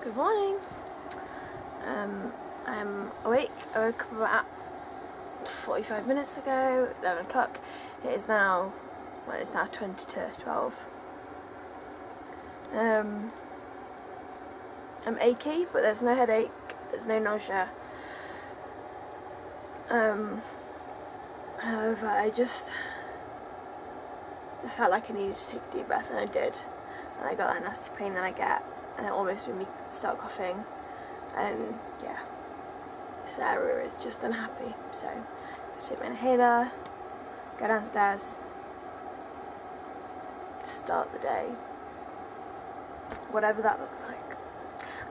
Good morning. I'm awake. I woke up about 45 minutes ago, 11 o'clock. It is now, well, it's now 20 to 12. I'm achy, but there's no headache, there's no nausea. However, I just felt like I needed to take a deep breath, and I did. And I got that nasty pain that I get, and it almost made me start coughing. And yeah, Sarah is just unhappy, so I take my inhaler, go downstairs, start the day, whatever that looks like.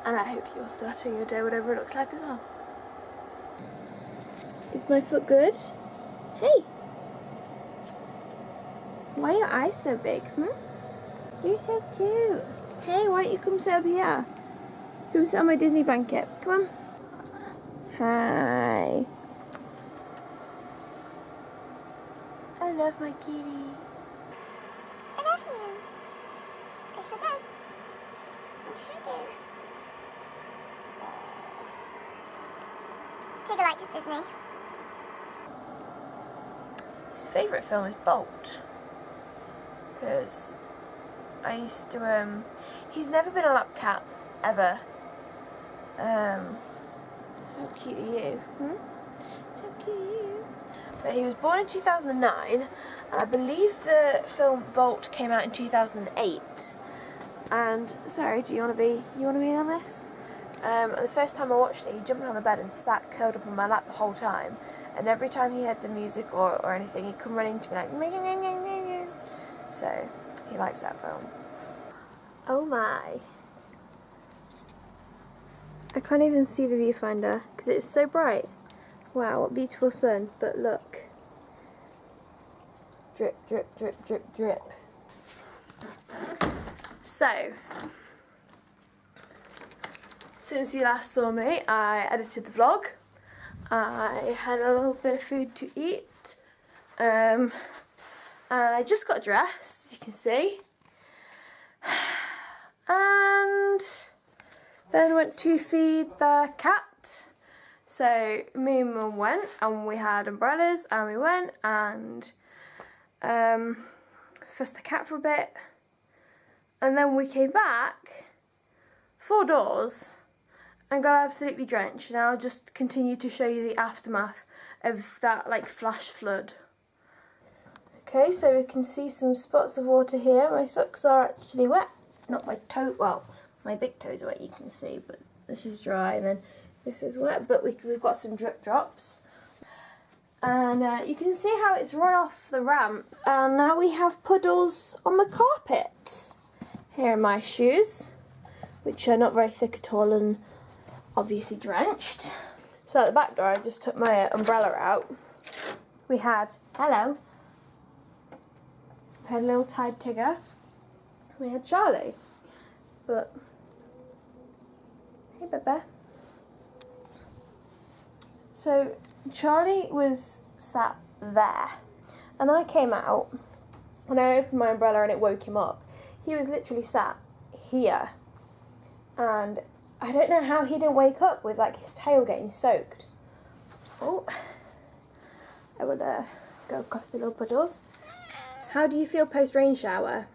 And I hope you're starting your day whatever it looks like as well. Is my foot good? Hey! Why are your eyes so big, You're so cute. Hey, why don't you come sit up here? Come sit on my Disney blanket. Come on. Hi. I love my kitty. I love you. I sure do. I sure do. Jigga likes Disney. His favourite film is Bolt. Because I used to, he's never been a lap cat, ever. How cute are you? How cute are you? But he was born in 2009, and I believe the film Bolt came out in 2008. And, sorry, do you want to be in on this? The first time I watched it, he jumped on the bed and sat curled up on my lap the whole time. And every time he heard the music or anything, he'd come running to me like, meow, meow, meow, meow, meow. So, he likes that film. Oh my. I can't even see the viewfinder because it's so bright. Wow, what beautiful sun, but look. Drip, drip, drip, drip, drip. So, since you last saw me, I edited the vlog. I had a little bit of food to eat. And I just got dressed, as you can see. And then went to feed the cat. So me and Mum went, and we had umbrellas, and we went and fussed the cat for a bit. And then we came back 4 doors and got absolutely drenched. And I'll just continue to show you the aftermath of that like flash flood. Okay, so we can see some spots of water here. My socks are actually wet. Not my toe, well, my big toes are wet, you can see, but this is dry, and then this is wet, but we've got some drip drops. And you can see how it's run off the ramp, and now we have puddles on the carpet. Here are my shoes, which are not very thick at all and obviously drenched. So at the back door, I just took my umbrella out. We had, hello. We had a little Tide Tigger. We had Charlie. But, hey Bebe. So Charlie was sat there, and I came out and I opened my umbrella and it woke him up. He was literally sat here, and I don't know how he didn't wake up with like his tail getting soaked. Oh, I will go across the little puddles. How do you feel post rain shower?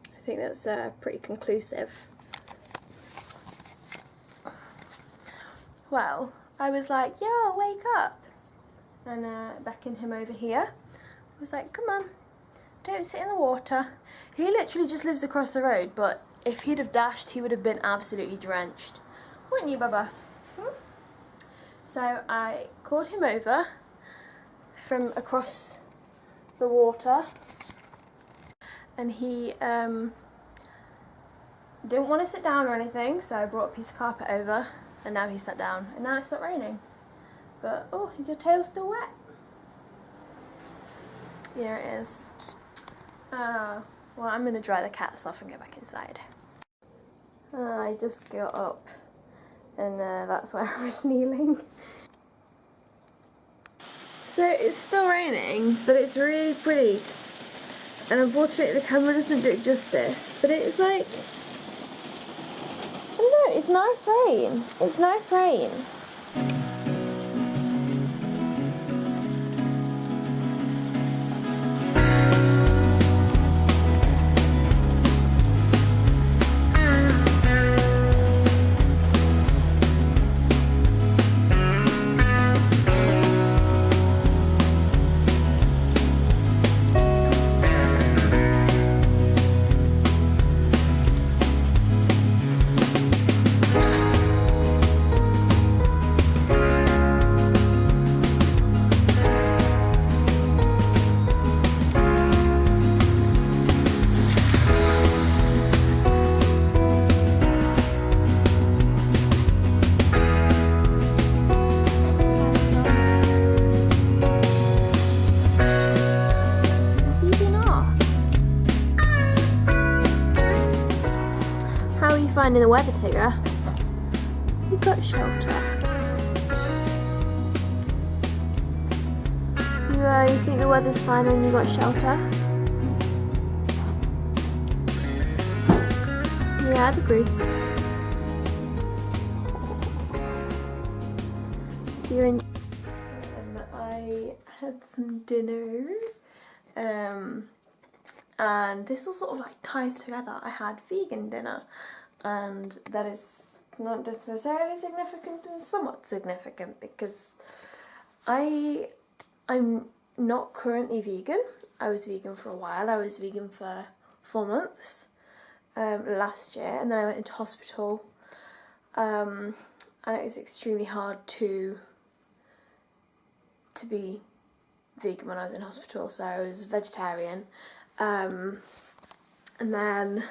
I think that's pretty conclusive. Well, I was like, yo, wake up. And beckoned him over here. I was like, come on, don't sit in the water. He literally just lives across the road, but if he'd have dashed, he would have been absolutely drenched. Wouldn't you, Bubba? So I called him over from across the water, and he didn't want to sit down or anything, so I brought a piece of carpet over, and now he sat down, and now it's not raining. But oh, is your tail still wet? Yeah, it is. Well, I'm going to dry the cats off and go back inside. I just got up, and that's where I was kneeling. So it's still raining, but it's really pretty. and unfortunately the camera doesn't do it justice, but it's like, I don't know, it's nice rain. It's nice rain. Finding the weather, Tigger? You've got shelter. You think the weather's fine when you got shelter? Yeah, I'd agree. So you're I had some dinner. And this all sort of like ties together. I had vegan dinner. And that is not necessarily significant and somewhat significant because I'm not currently vegan. I was vegan for a while. I was vegan for 4 months last year, and then I went into hospital, and it was extremely hard to be vegan when I was in hospital, so I was vegetarian, and then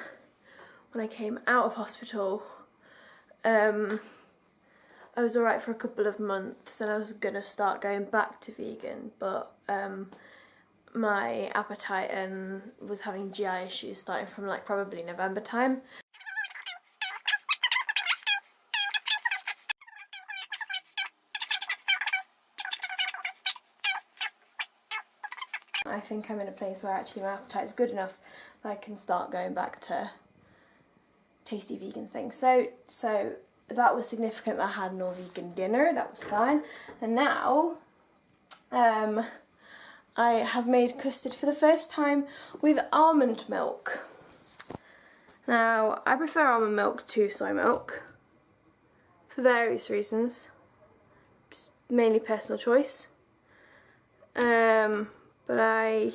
when I came out of hospital, I was alright for a couple of months and I was gonna start going back to vegan, but my appetite and was having GI issues starting from like probably November time. I think I'm in a place where actually my appetite is good enough that I can start going back to tasty vegan things. So that was significant that I had no vegan dinner. That was fine. And now I have made custard for the first time with almond milk. Now I prefer almond milk to soy milk for various reasons. It's mainly personal choice. But I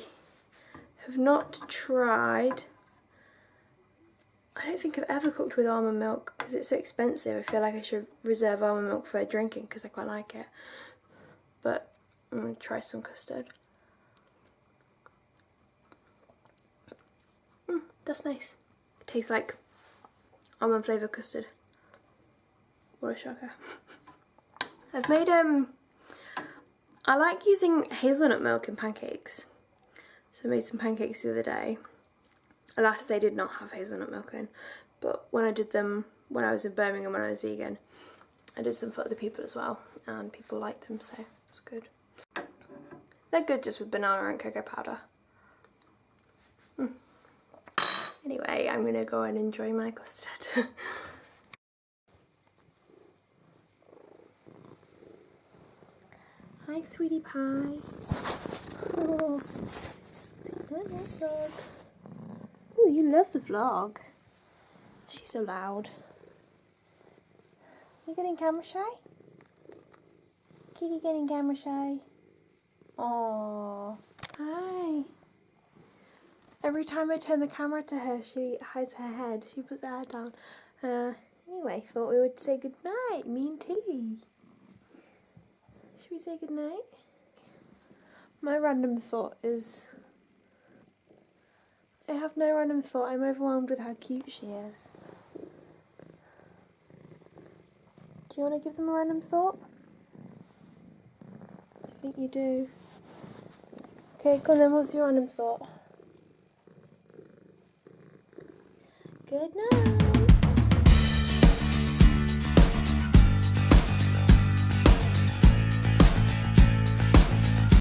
have not tried. I don't think I've ever cooked with almond milk because it's so expensive. I feel like I should reserve almond milk for drinking because I quite like it. But I'm going to try some custard. That's nice. It tastes like almond flavoured custard. What a shocker. I've made, I like using hazelnut milk in pancakes. So I made some pancakes the other day. Alas, they did not have hazelnut milk in, but when I did them when I was in Birmingham when I was vegan, I did some for other people as well, and people liked them, so it's good. They're good just with banana and cocoa powder. Anyway, I'm gonna go and enjoy my custard. Hi, sweetie pie. Oh, oh, you love the vlog. She's so loud. You getting camera shy? Kitty getting camera shy? Aww. Hi. Every time I turn the camera to her, she hides her head. She puts her head down. Anyway, thought we would say goodnight, me and Tilly. Should we say goodnight? My random thought is... I have no random thought. I'm overwhelmed with how cute she is. Do you want to give them a random thought? I think you do. Okay, go on then. What's your random thought? Good night.